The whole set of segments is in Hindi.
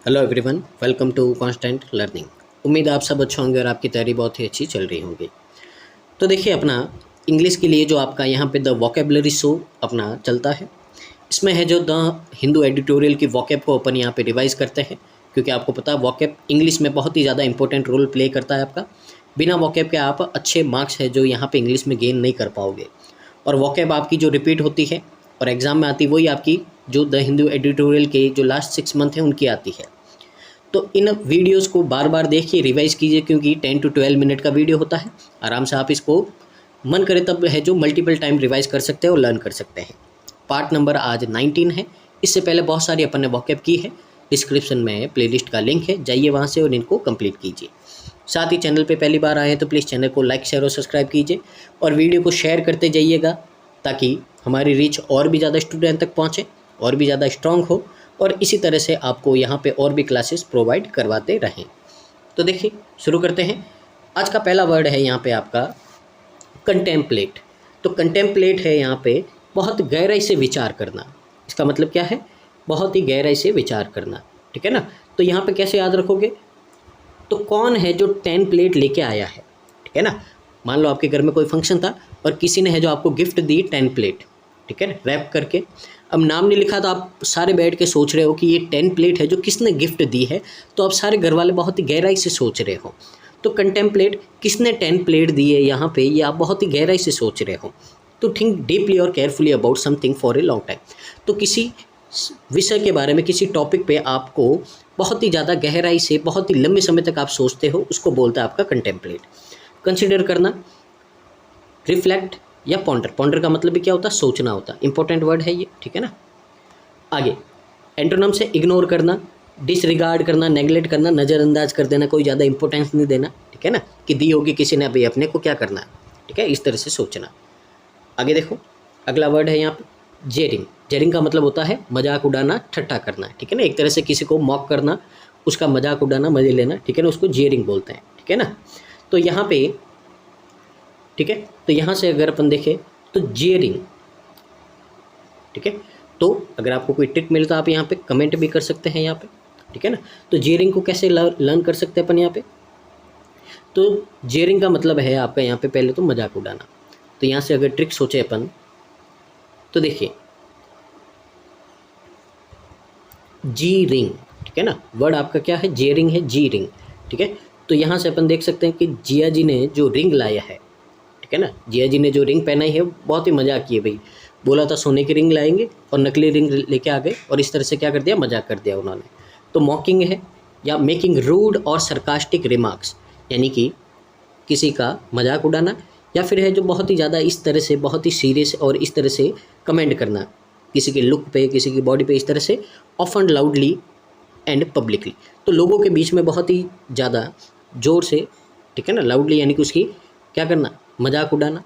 Hello everyone, welcome to constant learning. उम्मीद आप सब अच्छे होंगे और आपकी तैयारी बहुत ही अच्छी चल रही होगी। तो देखिए, अपना इंग्लिश के लिए जो आपका यहाँ पे द वोकेबलरी शो अपना चलता है, इसमें है जो द हिंदू एडिटोरियल की वोकेब को अपन यहाँ पे रिवाइज़ करते हैं, क्योंकि आपको पता है वोकेब इंग्लिश में बहुत ही ज़्यादा इंपॉर्टेंट रोल प्ले करता है आपका। बिना वोकेब के आप अच्छे मार्क्स है जो यहाँ पे इंग्लिश में गेन नहीं कर पाओगे। और वोकेब आपकी जो रिपीट होती है और एग्ज़ाम में आती, वही आपकी जो द हिंदू एडिटोरियल के जो लास्ट 6 मंथ है उनकी आती है। तो इन वीडियोस को बार बार देखिए, रिवाइज कीजिए, क्योंकि 10 to 12 मिनट का वीडियो होता है। आराम से आप इसको मन करे तब है जो मल्टीपल टाइम रिवाइज कर सकते हैं और लर्न कर सकते हैं। पार्ट नंबर आज 19 है। इससे पहले बहुत सारी अपन ने वॉकअप की है। डिस्क्रिप्शन में प्लेलिस्ट का लिंक है, जाइए वहाँ से और इनको कंप्लीट कीजिए। साथ ही चैनल पे पहली बार आए हैं तो प्लीज़ चैनल को लाइक शेयर और सब्सक्राइब कीजिए और वीडियो को शेयर करते जाइएगा, ताकि हमारी रीच और भी ज़्यादा स्टूडेंट तक पहुँचे और भी ज़्यादा स्ट्रॉन्ग हो, और इसी तरह से आपको यहाँ पे और भी क्लासेस प्रोवाइड करवाते रहें। तो देखिए, शुरू करते हैं। आज का पहला वर्ड है यहाँ पे आपका कंटेम्पलेट। तो कंटेम्पलेट है यहाँ पे बहुत गहराई से विचार करना। इसका मतलब क्या है? बहुत ही गहराई से विचार करना, ठीक है ना। तो यहाँ पे कैसे याद रखोगे? तो कौन है जो 10 प्लेट लेके आया है, ठीक है ना। मान लो आपके घर में कोई फंक्शन था और किसी ने है जो आपको गिफ्ट दी 10 प्लेट, ठीक है, रैप करके। अब नाम नहीं लिखा तो आप सारे बैठ के सोच रहे हो कि ये 10 प्लेट है जो किसने गिफ्ट दी है। तो आप सारे घर वाले बहुत ही गहराई से सोच रहे हो। तो कंटेम्पलेट, किसने 10 प्लेट दी है यहाँ पे, ये आप बहुत ही गहराई से सोच रहे हो। तो थिंक डीपली और carefully about something for a long time. तो किसी विषय के बारे में, किसी टॉपिक पे आपको बहुत ही ज़्यादा गहराई से, बहुत ही लंबे समय तक आप सोचते हो, उसको बोलता है आपका कंटेम्पलेट। कंसिडर करना, रिफ्लेक्ट या पॉन्डर। पॉन्डर का मतलब भी क्या होता है? सोचना होता है। इंपॉर्टेंट वर्ड है ये, ठीक है ना। आगे एंटोनिम से इग्नोर करना, डिसरिगार्ड करना, नेगलेक्ट करना, नज़रअंदाज कर देना, कोई ज़्यादा इंपॉर्टेंस नहीं देना, ठीक है ना, कि दी होगी किसी ने, अभी अपने को क्या करना है, ठीक है, इस तरह से सोचना। आगे देखो, अगला वर्ड है यहाँ पे जेरिंग। जेरिंग का मतलब होता है मजाक उड़ाना, ठट्टा करना, ठीक है ना। एक तरह से किसी को मॉक करना, उसका मजाक उड़ाना, मजे लेना, ठीक है ना, उसको जेरिंग बोलते हैं, ठीक है ना। तो यहाँ पे, ठीक है, तो यहाँ से अगर अपन देखें तो जेयरिंग, ठीक है। तो अगर आपको कोई ट्रिक मिलता है आप यहाँ पे कमेंट भी कर सकते हैं यहाँ पे, ठीक है ना। तो जेयरिंग को कैसे लर्न कर सकते हैं अपन यहाँ पे? तो जेयरिंग का मतलब है आपका यहाँ पे पहले तो मजाक उड़ाना। तो यहाँ से अगर ट्रिक सोचे अपन, तो देखिए जी रिंग, ठीक है ना, वर्ड आपका क्या है? जेयरिंग है, जी रिंग, ठीक है। तो यहाँ से अपन देख सकते हैं कि जिया जी ने जो रिंग लाया है, ठीक है ना, जिया जी ने जो रिंग पहनाई है, बहुत ही मजाक किए भाई। बोला था सोने की रिंग लाएंगे और नकली रिंग लेके आ गए, और इस तरह से क्या कर दिया? मजाक कर दिया उन्होंने। तो मॉकिंग है या मेकिंग रूड और सरकास्टिक रिमार्क्स, यानी कि किसी का मजाक उड़ाना, या फिर है जो बहुत ही ज़्यादा इस तरह से, बहुत ही सीरियस और इस तरह से कमेंट करना किसी के लुक पे, किसी की बॉडी पे, इस तरह से ऑफन लाउडली एंड पब्लिकली। तो लोगों के बीच में बहुत ही ज़्यादा ज़ोर से, ठीक है ना, लाउडली यानी कि उसकी क्या करना? मजाक उड़ाना,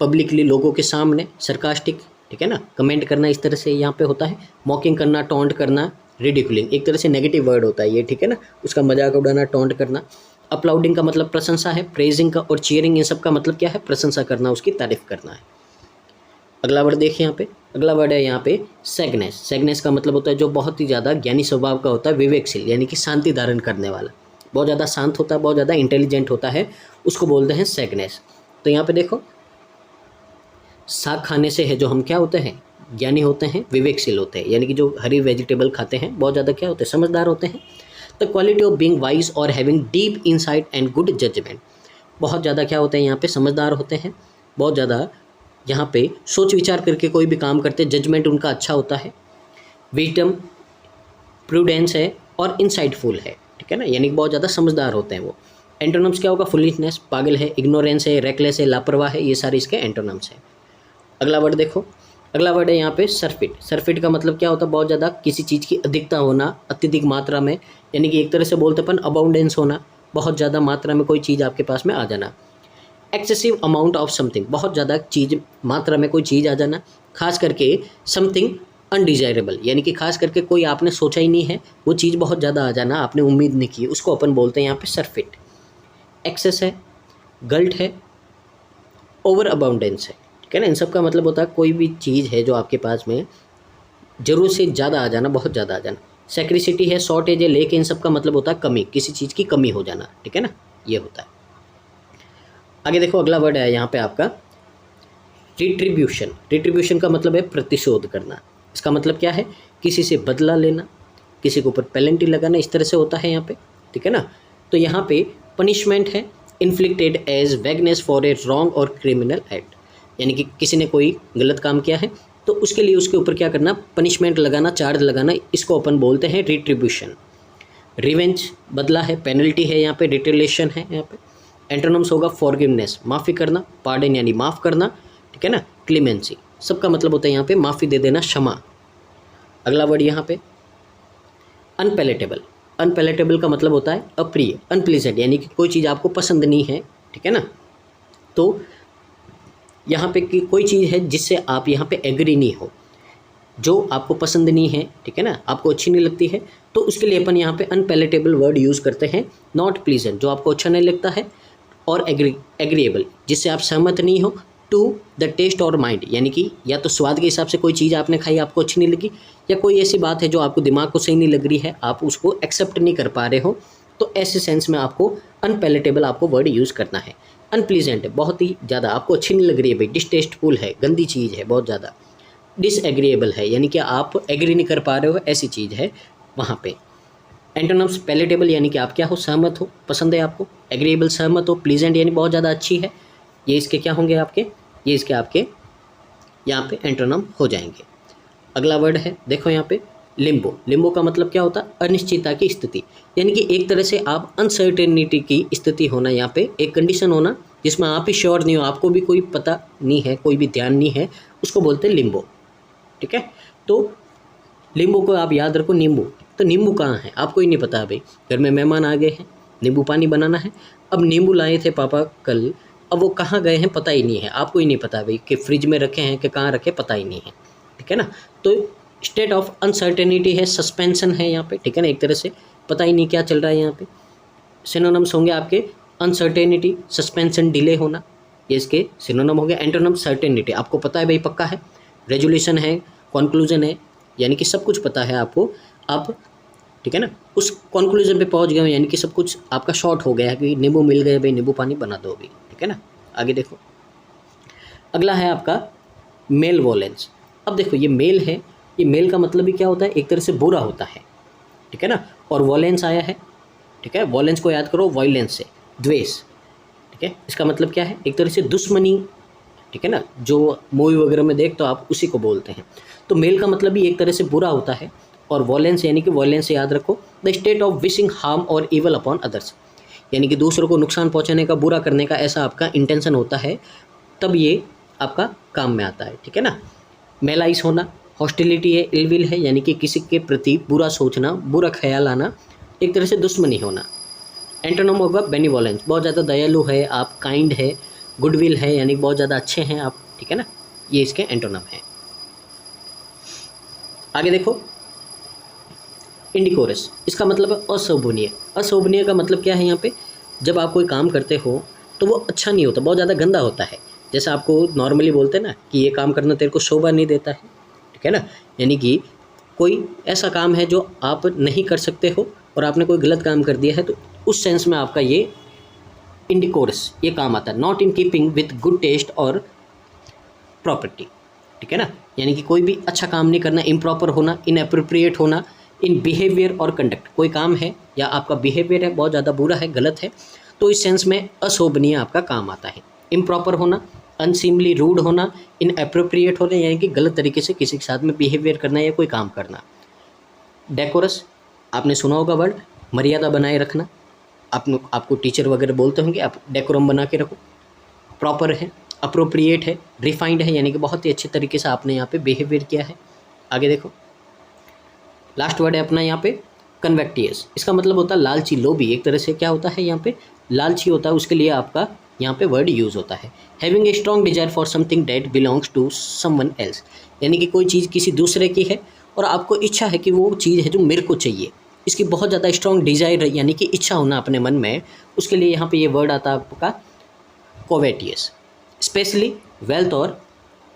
पब्लिकली लोगों के सामने, सरकास्टिक, ठीक है ना, कमेंट करना, इस तरह से यहाँ पे होता है। मॉकिंग करना, टॉन्ट करना, रिडिकुलिंग, एक तरह से नेगेटिव वर्ड होता है ये, ठीक है ना, उसका मजाक उड़ाना, टॉन्ट करना। अपलाउडिंग का मतलब प्रशंसा है, प्रेजिंग का और चीयरिंग, इन सब का मतलब क्या है? प्रशंसा करना, उसकी तारीफ करना है। अगला वर्ड देखिए यहाँ पे, अगला वर्ड है यहाँ पे सैगनेस। सैगनेस का मतलब होता है जो बहुत ही ज़्यादा ज्ञानी स्वभाव का होता है, विवेकशील, यानी कि शांति धारण करने वाला, बहुत ज़्यादा शांत होता है, बहुत ज़्यादा इंटेलिजेंट होता है, उसको बोलते हैं सैगनेस। तो यहाँ पे देखो, साग खाने से है जो हम क्या होते हैं? ज्ञानी होते हैं, विवेकशील होते हैं, यानी कि जो हरी वेजिटेबल खाते हैं बहुत ज़्यादा क्या होते हैं? समझदार होते हैं। The quality of being wise और having deep insight and good judgement, बहुत ज़्यादा क्या होते हैं यहाँ पे? समझदार होते हैं, बहुत ज़्यादा यहाँ पे सोच विचार करके कोई भी काम करते हैं, जजमेंट उनका अच्छा होता है। विजडम, प्रूडेंस है और इंसाइटफुल है, ठीक है ना, यानी कि बहुत ज़्यादा समझदार होते हैं वो। एंटोनिम्स क्या होगा? फुलिशनेस, पागल है, इग्नोरेंस है, रेकलेस है, लापरवाह है, ये सारे इसके एंटोनिम्स हैं। अगला वर्ड देखो, अगला वर्ड है यहाँ पे सरफिट। सरफिट का मतलब क्या होता है? बहुत ज़्यादा किसी चीज़ की अधिकता होना, अत्यधिक मात्रा में, यानी कि एक तरह से बोलते अपन अबाउंडेंस होना, बहुत ज़्यादा मात्रा में कोई चीज़ आपके पास में आ जाना। एक्सेसिव अमाउंट ऑफ समथिंग, बहुत ज़्यादा चीज़, मात्रा में कोई चीज़ आ जाना, खास करके समथिंग अनडिजायरेबल, यानी कि खास करके कोई आपने सोचा ही नहीं है, वो चीज़ बहुत ज़्यादा आ जाना, आपने उम्मीद नहीं की, उसको अपन बोलते हैं यहाँ पे सरफिट। एक्सेस है, गल्ट है, ओवर अबाउंडेंस है, ठीक है ना। इन सब का मतलब होता है कोई भी चीज़ है जो आपके पास में ज़रूरत से ज़्यादा आ जाना, बहुत ज़्यादा आ जाना। सेक्रिसिटी है, शॉर्टेज है, लेक, इन सब का मतलब होता है कमी, किसी चीज़ की कमी हो जाना, ठीक है ना, ये होता है। आगे देखो अगला वर्ड है यहाँ पे आपका रिट्रीब्यूशन। रिट्रीब्यूशन का मतलब है प्रतिशोध करना। इसका मतलब क्या है, किसी से बदला लेना, किसी के ऊपर पेनल्टी लगाना, इस तरह से होता है यहाँ पे, ठीक है ना। तो यहाँ पे पनिशमेंट है inflicted as vengeance for a wrong और क्रिमिनल एक्ट, यानी कि किसी ने कोई गलत काम किया है तो उसके लिए उसके ऊपर क्या करना, पनिशमेंट लगाना, चार्ज लगाना, इसको अपन बोलते हैं रिट्रीब्यूशन। रिवेंज बदला है, पेनल्टी है यहाँ पे, रिटेलिएशन है यहाँ पे। एंटोनिम्स होगा फॉरगिवनेस माफ़ी करना, पार्डन यानी माफ़ करना, ठीक है ना, क्लीमेंसी सबका मतलब होता है यहाँ पे माफ़ी दे देना, क्षमा। अगला वर्ड यहाँ पे अनपैलेटेबल। अनपैलेटेबल का मतलब होता है अप्रिय, अनप्लीजेंट, यानी कि कोई चीज़ आपको पसंद नहीं है, ठीक है ना। तो यहाँ पे कि कोई चीज़ है जिससे आप यहाँ पे एग्री नहीं हो, जो आपको पसंद नहीं है, ठीक है ना, आपको अच्छी नहीं लगती है, तो उसके लिए अपन यहाँ पे अनपैलेटेबल वर्ड यूज़ करते हैं। नॉट प्लीजेंट, जो आपको अच्छा नहीं लगता है, और एग्रीएबल, जिससे आप सहमत नहीं हो। टू द टेस्ट और माइंड, यानी कि या तो स्वाद के हिसाब से कोई चीज़ आपने खाई आपको अच्छी नहीं लगी, या कोई ऐसी बात है जो आपको दिमाग को सही नहीं लग रही है, आप उसको एक्सेप्ट नहीं कर पा रहे हो, तो ऐसे सेंस में आपको अनपैलेटेबल आपको वर्ड यूज़ करना है। अनप्लीजेंट है, बहुत ही ज़्यादा आपको अच्छी नहीं लग रही है भाई, डिसटेस्टफुल है, गंदी चीज़ है बहुत ज़्यादा। डिसएग्रीएबल है, यानी कि आप एग्री नहीं कर पा रहे हो, ऐसी चीज़ है वहाँ पे। एंटोनिम्स पैलेटेबल, यानी कि आप क्या हो, सहमत हो, पसंद है आपको। एग्रीएबल सहमत हो। प्लीजेंट यानी बहुत ज़्यादा अच्छी है। ये इसके क्या होंगे आपके, ये इसके आपके यहाँ पे एंटोनिम हो जाएंगे। अगला वर्ड है देखो यहाँ पे लिम्बो। लिम्बो का मतलब क्या होता है, अनिश्चितता की स्थिति, यानी कि एक तरह से आप अनसर्टेनिटी की स्थिति होना, यहाँ पे एक कंडीशन होना जिसमें आप ही श्योर नहीं हो, आपको भी कोई पता नहीं है, कोई भी ध्यान नहीं है, उसको बोलते हैं लिम्बो, ठीक है। तो नींबू को आप याद रखो, नींबू, तो नींबू कहाँ है आपको ही नहीं पता भाई, घर में मेहमान आ गए हैं, नींबू पानी बनाना है, अब नींबू लाए थे पापा कल, अब वो कहाँ गए हैं पता ही नहीं है, आपको ही नहीं पता भाई कि फ्रिज में रखे हैं कि कहाँ रखे, पता ही नहीं है, ठीक है ना। तो स्टेट ऑफ अनसर्टेनिटी है, सस्पेंशन है यहाँ पे, ठीक है ना, एक तरह से पता ही नहीं क्या चल रहा है यहाँ पे। सिनोनिम्स होंगे आपके अनसर्टेनिटी, सस्पेंशन, डिले होना, ये इसके सिनोनिम हो गया। एंटोनिम सर्टेनिटी, आपको पता है भाई पक्का है। रेजोल्यूशन है, कंक्लूजन है, यानी कि सब कुछ पता है आपको, आप ठीक है ना उस कंक्लूजन पे पहुंच गए, यानी कि सब कुछ आपका शॉर्ट हो गया है कि नींबू मिल गए भाई, नींबू पानी बना दो अभी, ठीक है ना। आगे देखो अगला है आपका मेल वॉलेंस। अब देखो ये मेल है, ये मेल का मतलब भी क्या होता है, एक तरह से बुरा होता है, ठीक है ना, और वॉलेंस आया है, ठीक है, वॉलेंस को याद करो, वायलेंस से द्वेष, ठीक है, इसका मतलब क्या है, एक तरह से दुश्मनी, ठीक है ना, जो मूवी वगैरह में देख तो आप उसी को बोलते हैं। तो मेल का मतलब भी एक तरह से बुरा होता है, और वॉलेंस यानी कि वॉलेंस से याद रखो, the state of wishing harm और इवल अपॉन अदर्स, यानी कि दूसरों को नुकसान पहुंचाने का, बुरा करने का ऐसा आपका इंटेंशन होता है, तब ये आपका काम में आता है, ठीक है ना। मेलाइस होना, हॉस्टिलिटी है, इलविल है, यानी कि किसी के प्रति बुरा सोचना, बुरा ख्याल आना, एक तरह से दुश्मनी होना। एंटोनिम होगा बेनिवोलेंस, बहुत ज़्यादा दयालु है आप, काइंड है, गुडविल है, यानी बहुत ज़्यादा अच्छे हैं आप, ठीक है ना, ये इसके एंटोनिम है। आगे देखो इंडिकोरस, इसका मतलब है अशोभनीय। अशोभनीय का मतलब क्या है यहाँ पे, जब आप कोई काम करते हो तो वो अच्छा नहीं होता, बहुत ज़्यादा गंदा होता है, जैसा आपको नॉर्मली बोलते हैं ना कि ये काम करना तेरे को शोभा नहीं देता है, ठीक है ना, यानी कि कोई ऐसा काम है जो आप नहीं कर सकते हो और आपने कोई गलत काम कर दिया है, तो उस सेंस में आपका ये इंडिकोरस ये काम आता है। Not in keeping with good taste और प्रॉपर्टी, ठीक है ना, यानी कि कोई भी अच्छा काम नहीं करना, इम्प्रॉपर होना, इनएप्रोप्रिएट होना, इन बिहेवियर और कंडक्ट, कोई काम है या आपका बिहेवियर है बहुत ज़्यादा बुरा है, गलत है, तो इस सेंस में अशोभनीय आपका काम आता है। इम्प्रॉपर होना, अनसिमली रूड होना, इनएप्रोप्रिएट होना, यानी कि गलत तरीके से किसी के साथ में बिहेवियर करना या कोई काम करना। डेकोरस, आपने सुना होगा वर्ड, मर्यादा बनाए रखना, आपको टीचर वगैरह बोलते होंगे आप डेकोरम बना के रखो। प्रॉपर है, अप्रोप्रिएट है, रिफाइंड है, यानी कि बहुत ही अच्छे तरीके से आपने यहाँ पे बिहेवियर किया है। आगे देखो लास्ट वर्ड है अपना यहाँ पे कन्वेक्टियस, इसका मतलब होता है लालची, लोभी, एक तरह से क्या होता है यहाँ पे लालची होता है, उसके लिए आपका यहाँ पे वर्ड यूज़ होता है। Having a strong desire for something that belongs to someone else, यानी कि कोई चीज़ किसी दूसरे की है और आपको इच्छा है कि वो चीज़ है जो मेरे को चाहिए, इसकी बहुत ज़्यादा स्ट्रॉन्ग डिजायर यानी कि इच्छा होना अपने मन में, उसके लिए यहाँ पे ये वर्ड आता है आपका कोवेटियस। स्पेशली वेल्थ और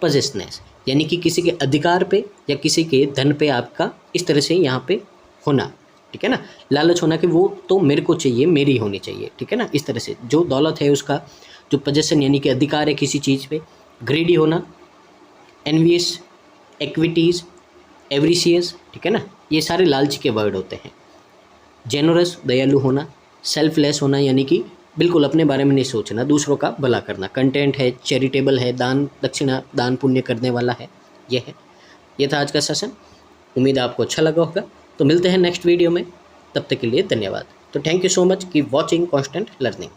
पजेसनेस, यानी कि किसी के अधिकार पे या किसी के धन पे आपका इस तरह से यहाँ पे होना, ठीक है ना, लालच होना कि वो तो मेरे को चाहिए, मेरी होनी चाहिए, ठीक है ना, इस तरह से जो दौलत है उसका जो पोजेसन यानी कि अधिकार है किसी चीज़ पे, ग्रीडी होना, एनवियस, एक्विटीज़, एवरिशियस, ठीक है ना, ये सारे लालच के वर्ड होते हैं। जेनरस, दयालु होना, सेल्फलेस होना यानी कि बिल्कुल अपने बारे में नहीं सोचना, दूसरों का भला करना, कंटेंट है, चैरिटेबल है, दान दक्षिणा दान पुण्य करने वाला है, ये है। ये था आज का सेशन, उम्मीद है आपको अच्छा लगा होगा। तो मिलते हैं नेक्स्ट वीडियो में, तब तक के लिए धन्यवाद। तो thank you so much, keep watching constant learning.